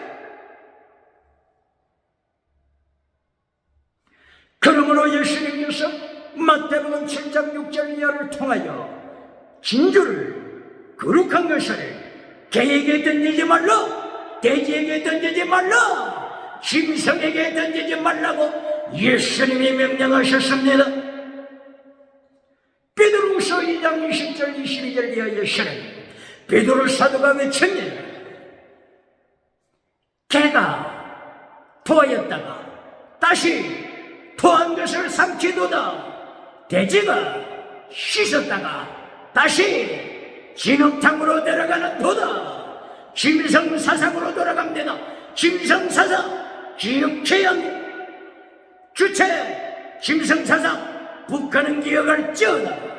그러므로 예수님께서 마태복음 7장 6절 이하를 통하여 진주를, 거룩한 것을 개에게 던지지 말라, 돼지에게 던지지 말라, 짐승에게 던지지 말라고 예수님이 명령하셨습니다. 베드로후서 2장 20절 22절 이하에서는 베드로 사도가 외쳤느니라. 개가 토하였다가 다시 토한 것을 삼키도다. 돼지가 씻었다가 다시 진흙탕으로 들어가는 도다. 짐승사상으로 돌아갑니다. 짐승사상 기억해야 합니다. 주체, 짐승사상, 북한은 기억할지어다.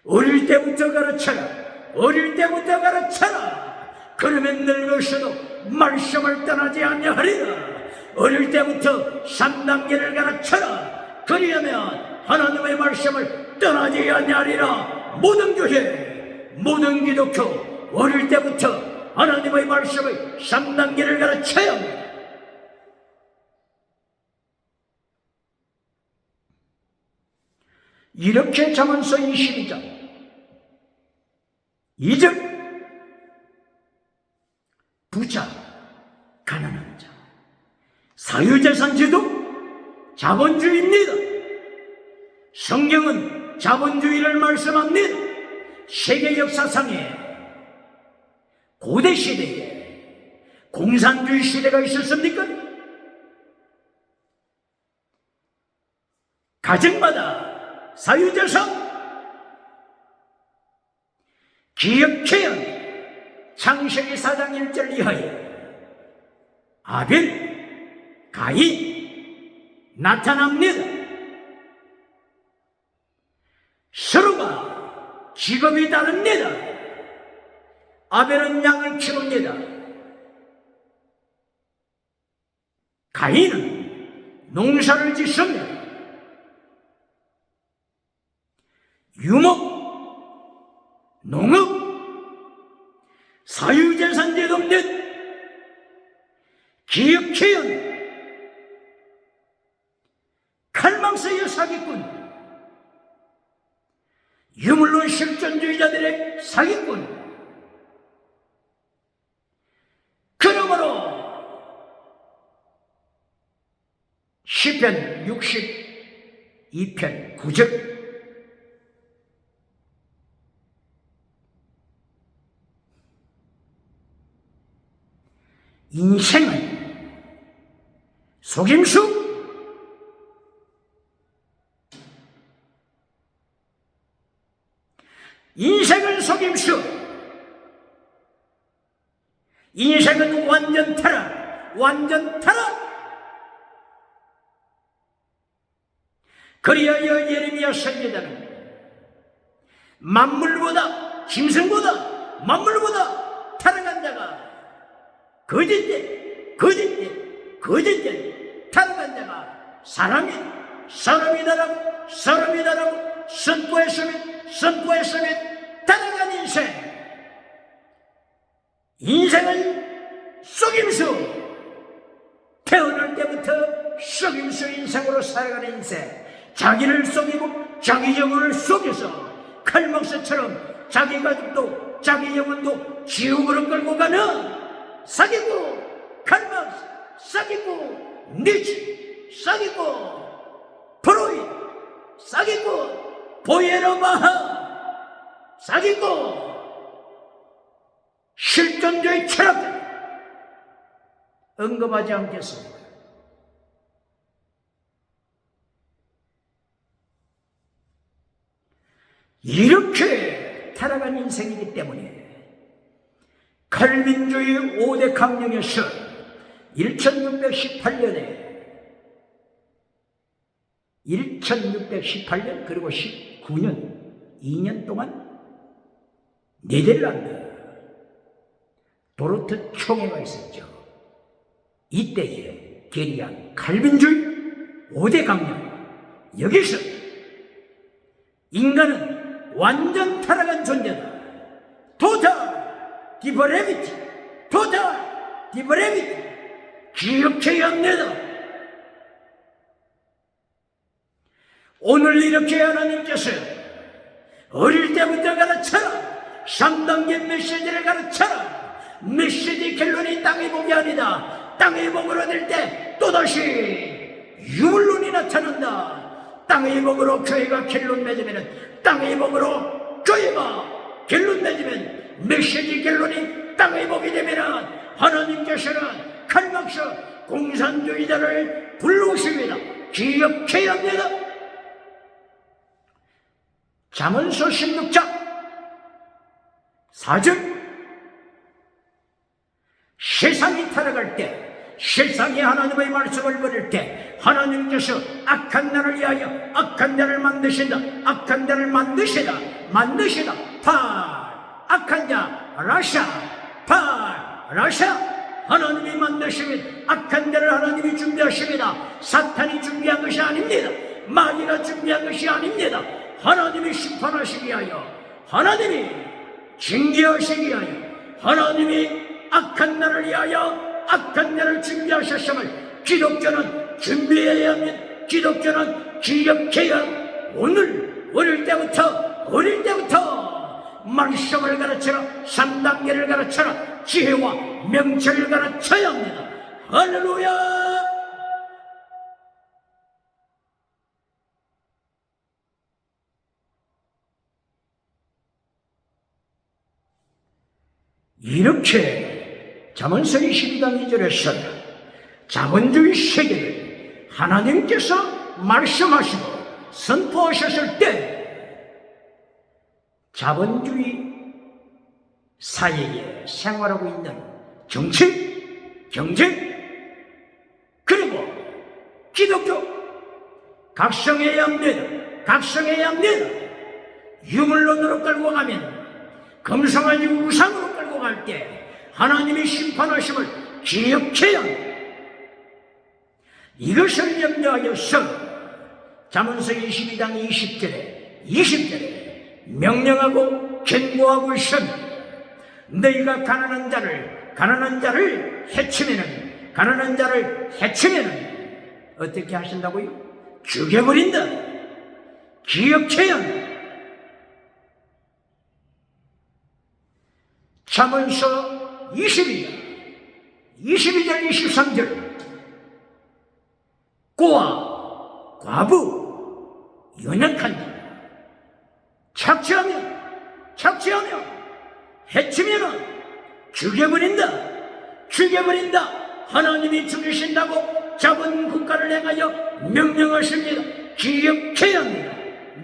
어릴 때부터 가르쳐라. 어릴 때부터 가르쳐라. 그러면 늙어서도 말씀을 떠나지 아니하리라. 어릴 때부터 3단계를 가르쳐라. 그리하면 하나님의 말씀을 떠나지 아니하리라. 모든 교회, 모든 기독교, 어릴 때부터 하나님의 말씀의 3단계를 가르쳐야 합니다. 이렇게 잠언서 22장 2절, 부자, 가난한 자, 사유재산 제도, 자본주의입니다. 성경은 자본주의를 말씀합니다. 세계 역사상에 고대 시대에 공산주의 시대가 있었습니까? 가정마다 사유재산 기억해야 합니다. 창세기 4장 1절 이하에 아벨, 가인 나타납니다. 서로가 직업이 다릅니다. 아벨은 양을 키웁니다. 가인은 농사를 짓습니다. 없는 기억해연 칼막스의 사기꾼, 유물론 실존주의자들의 사기꾼. 그러므로 시편 62편 9절 인생은 속임수, 인생은 속임수, 인생은 완전 타락, 완전 타락. 그리하여 예레미야 선지자는 만물보다, 짐승보다, 만물보다 타락한 자가 거짓된 타락한 자가 사람이다라고 선포했으면 타락한 인생은 속임수. 태어날 때부터 속임수 인생으로 살아가는 인생. 자기를 속이고 자기 영혼을 속여서 칼막스처럼 자기 가족도 자기 영혼도 지옥으로 끌고 가는 사기꾼 칼막스, 사기꾼 니치, 사기꾼 프로이드, 사기꾼 보예르마하, 사기꾼 실존주의 철학자 언급하지 않겠습니다. 이렇게 타락한 인생이기 때문에 칼빈주의 5대 강령에서 1618년 그리고 19년 2년 동안 네덜란드 도르트 총회가 있었죠. 이때에 결의한 칼빈주의 5대 강령, 여기서 인간은 완전 타락한 존재다. 토탈 디브레비티, 토탈 디브레비티. 기억해야 합니다. 오늘 이렇게 하나님께서 어릴 때부터 가르쳐라. 3단계 메시지를 가르쳐라. 메시지 결론이 땅의 복이 아니다. 땅의 복을 얻을 때 또다시 유물론이 나타난다. 땅의 복으로 교회가 결론 맺으면, 땅의 복으로 교회가 결론 맺으면, 메시지 결론이 땅의 복이 되면 하나님께서는 칼막스 공산주의자를 불러오십니다. 기억해야 합니다. 잠언서 16장 4절. 세상이 타락할 때, 세상이 하나님의 말씀을 버릴 때 하나님께서 악한 나를 위하여 악한 자를 만드신다. 악한 자를 만드시다. 악한 자 라샤, 하나님이 만드시면 악한 자를 하나님이 준비하십니다. 사탄이 준비한 것이 아닙니다. 마귀가 준비한 것이 아닙니다. 하나님이 심판하시기 위하여, 하나님이 징계하시기 위하여, 하나님이 악한 나를 위하여 악한 자를 준비하셨음을 기독교는 준비해야 합니다. 기독교는 기억해야 합니다. 오늘 어릴 때부터 말씀을 가르쳐라. 3단계를 가르쳐라. 지혜와 명철을 가르쳐야 합니다. 할렐루야. 이렇게 잠언서 22장 2절에서 자본주의 세계를 하나님께서 말씀하시고 선포하셨을 때 자본주의 사회에 생활하고 있는 정치, 경제, 그리고 기독교 각성해야 합니다. 유물론으로 끌고 가면, 금성아지 우상으로 끌고 갈 때 하나님이 심판하심을 기억해야 합니다. 이것을 염려하여서 잠언서 22장 20절에 명령하고 경고하고 있습니다. 너희가 가난한 자를 가난한 자를 해치면은 어떻게 하신다고요? 죽여버린다. 기억해야 합니다. 잠언서 22절 23절 꼬아 과부 연약한 자 착취하며 해치면은 죽여버린다. 하나님이 죽이신다고 잡은 국가를 행하여 명령하십니다. 기억해야 합니다.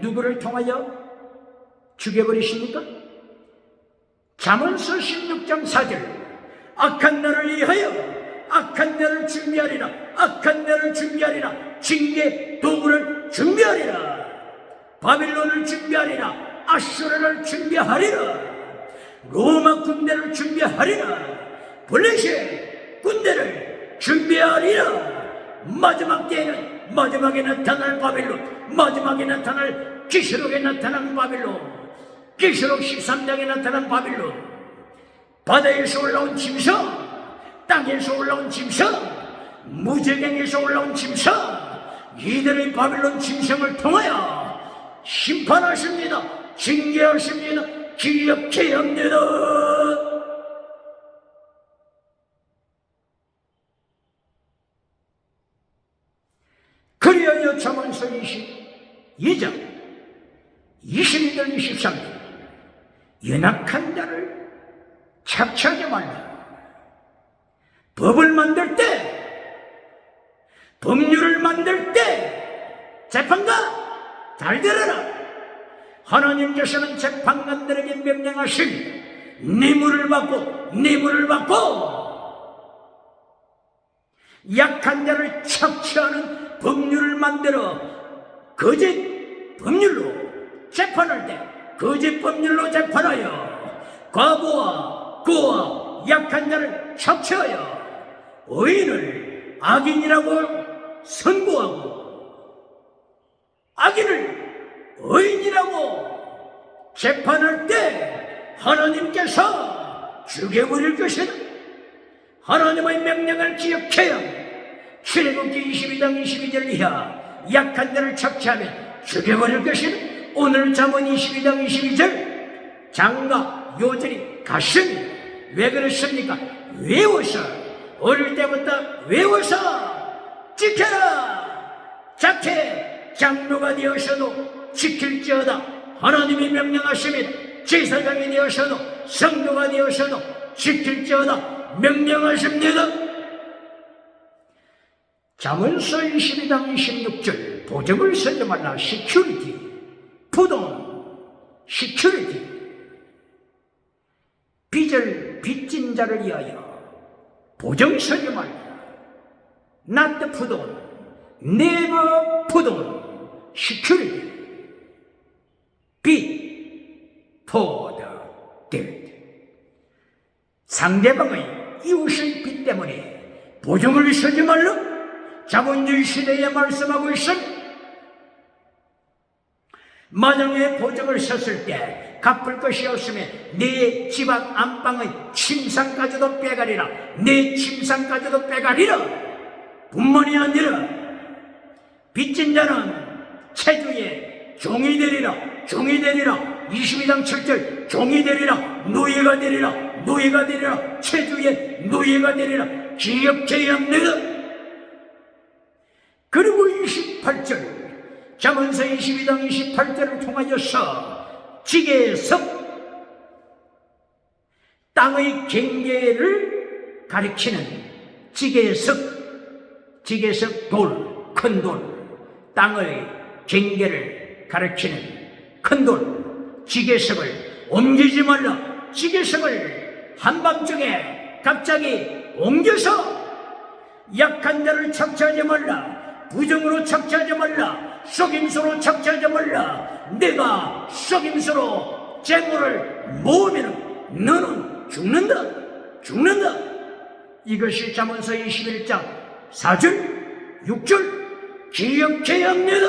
누구를 통하여 죽여버리십니까? 잠언서 16장 4절 악한 날을 위하여 악한 날을 준비하리라 징계 도구를 준비하리라 바빌론을 준비하리라 아수르를 준비하리라 로마 군대를 준비하리라 블레셋 군대를 준비하리라 마지막 때에는 마지막에 나타날 바빌론 마지막에 나타날 기시록에 나타난 바빌론 기시록 13장에 나타난 바빌론 바다에서 올라온 짐승 땅에서 올라온 짐승 무제경에서 올라온 짐승 이들의 바빌론 짐승을 통하여 심판하십니다. 징계하십니다. 기억해야 합니다. 그리하여 잠언서 22장 22절 23절 연약한 자를 착취하지 말라. 법을 만들 때 법률을 만들 때 재판관 잘 들어라. 하나님께서는 재판관들에게 명령하신 뇌물을 받고 약한 자를 착취하는 법률을 만들어 거짓 법률로 재판할 때 거짓 법률로 재판하여 과부와 고아 약한 자를 착취하여 의인을 악인이라고 선고하고 악인을 의인이라고 재판할 때 하나님께서 죽여버릴 것이다. 하나님의 명령을 기억해야 출애굽기 22장 22절 이하 약한 자를 착취하면 죽여버릴 것이다. 오늘 잠언 22장 22절 장과 요절이 같습니다. 왜 그렇습니까? 외워서 어릴 때부터 외워서 지켜라. 작게 장로가 되어서도 지킬지어다. 하나님이 명령하십니다. 제사장이 되어서도 성도가 되어서도 지킬지어다 명령하십니다. 잠언서 22장 26절 보증을 서지 말라. 시큐리티 부동 시큐리티 빚진 자를 위하여 보증 서지 말라. not 부동 never 부동 시큐리티 빚 for the dead 상대방의 이웃의 빚 때문에 보증을 서지 말라. 자본주의 시대에 말씀하고 있습니다. 만약에 보증을 섰을 때 갚을 것이 없으면 내 집 앞 안방의 침상까지도 빼가리라. 내 침상까지도 빼가리라. 뿐만이 아니라 빚진 자는 체주의 종이 되리라. 22장 7절 종이 되리라. 노예가 되리라. 체주의 노예가 되리라. 기억해야 합니다. 그리고 28절 잠언서 22장 28절을 통하여서 지게석 땅의 경계를 가리키는 지게석 큰 돌 땅의 경계를 가리키는 큰 돌 지게석을 옮기지 말라. 지게석을 한밤중에 갑자기 옮겨서 약한 자를 착취하지 말라. 부정으로 착취하지 말라. 속임수로 착취하지 말라. 내가 속임수로 재물을 모으면 너는 죽는다. 이것이 잠언서 21장 4절 6절 기억해야 합니다.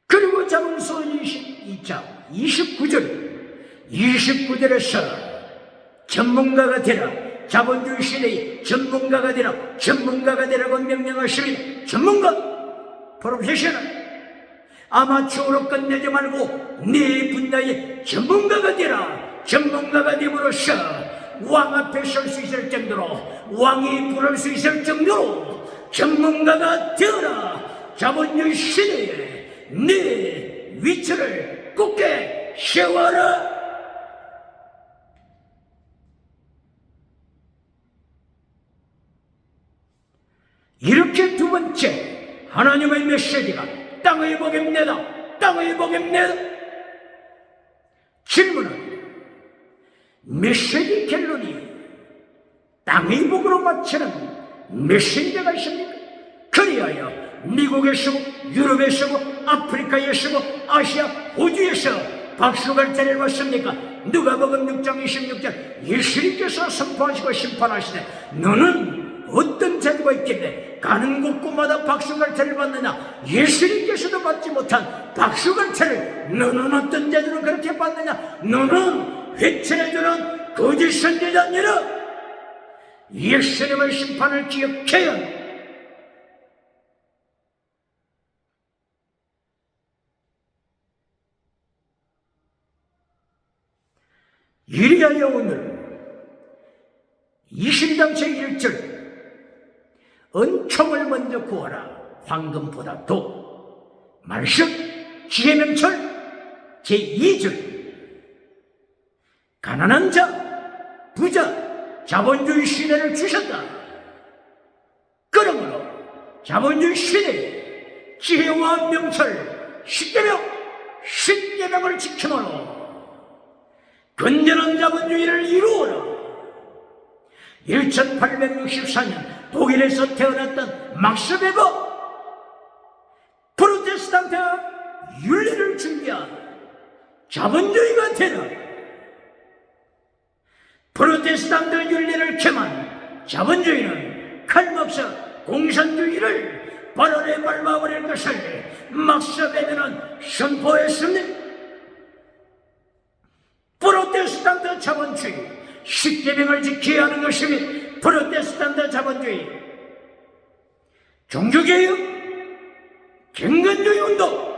그리고 잠언서 22장 29절 29절에서 전문가가 되라, 자본주의 시대의 전문가가 되라, 전문가가 되라고 명령하시면 전문가, 프로페셔널, 아마추어로 끝내지 말고 네 분야의 전문가가 되라. 전문가가 됨으로써 왕 앞에 설 수 있을 정도로, 왕이 부를 수 있을 정도로 전문가가 되어라. 자본주의 시대에 네 위치를 굳게 세워라. 이렇게 두 번째 하나님의 메시지가 땅의 복입니다. 땅의 복입니다. 질문은 메시지 결론이 땅의 복으로 맞추는 메신저가 있습니까? 그리하여 미국에 쓰고 유럽에 쓰고 아프리카에 쓰고 아시아 호주에서 박수갈 때를 봤습니까? 누가복음 6장 26절 예수님께서 선포하시고 심판하시되 너는 어떤 제도가 있길래 가는 곳곳마다 박수갈채를 받느냐? 예수님께서도 받지 못한 박수갈채를 너는 어떤 제도로 그렇게 받느냐? 너는 회칠해주는 거짓 선지자니라. 예수님의 심판을 기억해야 이리하여 오늘 22장 제1절 은총을 먼저 구하라. 황금보다도 말씀 지혜명철 제2절 가난한 자 부자 자본주의 시대를 주셨다. 그러므로 자본주의 시대에 지혜와 명철 십계명을 지킴으로 건전한 자본주의를 이루어라. 1864년 독일에서 태어났던 막스 베버, 프로테스탄트 윤리를 준비한 자본주의가 되라. 프로테스탄트 윤리를 겸한 자본주의는 칼막스 공산주의를 발언에 밟아버릴 것을 막스 베버는 선포했습니다. 프로테스탄트 자본주의, 십계명을 지켜야 하는 것이며 프로테스탄트 자본주의, 종교개혁, 경건주의 운동,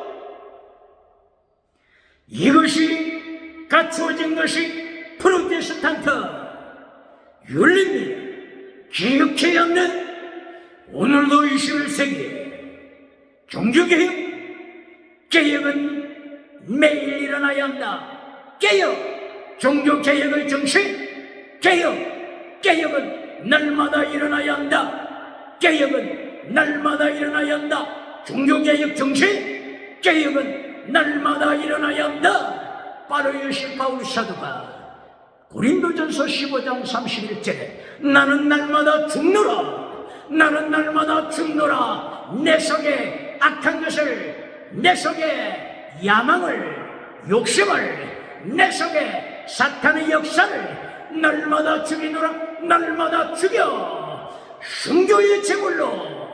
이것이 갖추어진 것이 프로테스탄트 윤리입니다. 기억해야 하는 오늘도 21세기에 종교개혁, 개혁은 매일 일어나야 한다. 개혁, 종교개혁의 정신, 개혁은 날마다 일어나야 한다. 개혁은 날마다 일어나야 한다. 종교개혁 정신, 개혁은 날마다 일어나야 한다. 바로요시 바울 사도가 고린도전서 15장 31절에 나는 날마다 죽노라. 나는 날마다 죽노라. 내 속에 악한 것을, 내 속에 야망을, 욕심을, 내 속에 사탄의 역사를 날마다 죽이노라. 날마다 죽여 순교의 제물로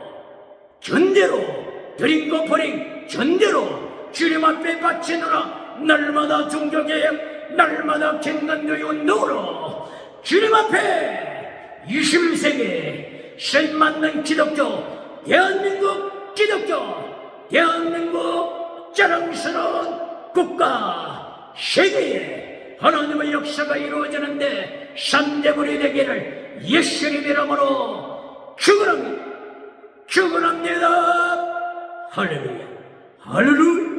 전대로 드린 거 버린 전대로 주님 앞에 바치노라. 날마다 종교개혁, 날마다 경건주의 운동으로 주님 앞에 21세기에 신맞는 기독교, 대한민국 기독교, 대한민국 자랑스러운 국가 세계에 하나님의 역사가 이루어지는데 산재물이 되기를 예수님 이름으로 축원합니다. 축원합니다. 할렐루야, 할렐루야.